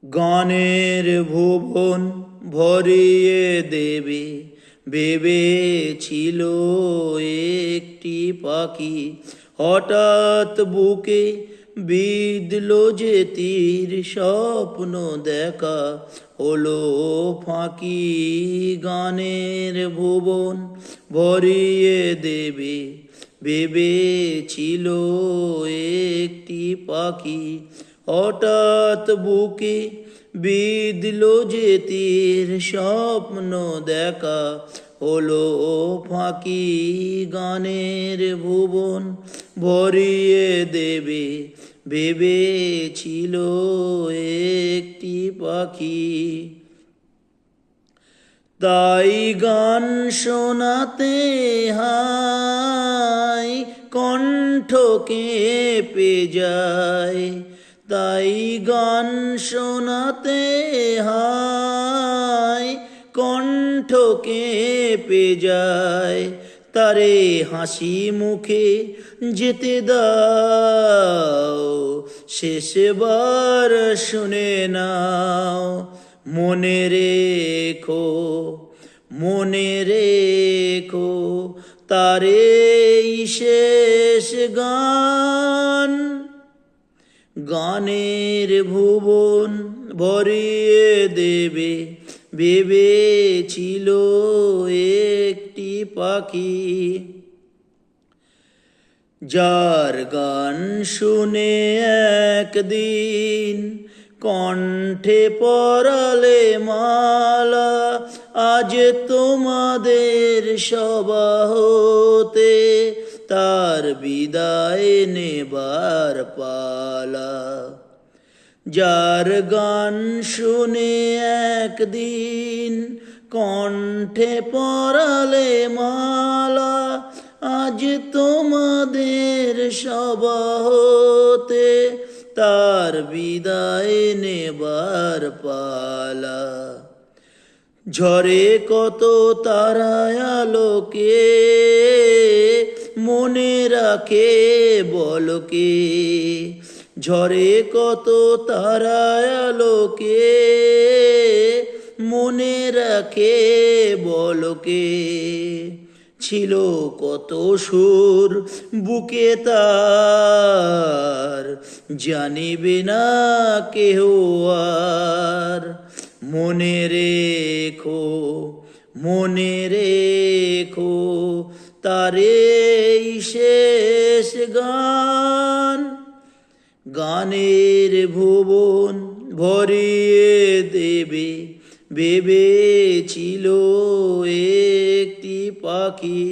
গানের ভুবন ভরিয়ে দেবে ভেবেছিল একটি পাখি, হঠাৎ বুকে বিঁধল যে তীর, স্বপ্ন দেখা হলো ফাঁকি। গানের ভুবন ভরিয়ে দেবে ভেবেছিল একটি পাখি, হঠাৎ বুকে বিঁধল যে তীর, স্বপ্ন দেখা হলো ফাঁকি। গানের ভুবন ভরিয়ে দেবে ভেবেছিল একটি পাখি। তাই গান শোনাতে হায় কণ্ঠ কেঁপে যায়, তাই গান শোনাতে হায় কণ্ঠ কেঁপে যায়। তারে হাসি মুখে যেতে দাও, শেষবার শুনে নাও। মনে রেখো, মনে রেখো তারে শেষ গান। গানের ভুবন ভরিয়ে দেবে ভেবেছিল একটি পাখি। যার গান শুনে একদিন কণ্ঠে পরালে মালা, আজ তোমাদের সবাহতে তার বিদায় নেবার পালা। যার গান শুনে একদিন কণ্ঠে পরালে মালা, আজ তোমাদের সবাহতে তার বিদায় নেবার পালা। ঝরে কত তারায় আলোকে মনে রাখে বলকে, ঝরে কত তারায় আলোকে মনে রাখে বলকে। ছিল কত সুর বুকে তার, জানিবে না কেহ আর। মনে রেখো, মনে রেখো তারে শেষ গান। গানের ভুবন ভরিয়ে দেবে ভেবেছিল একটি পাখি।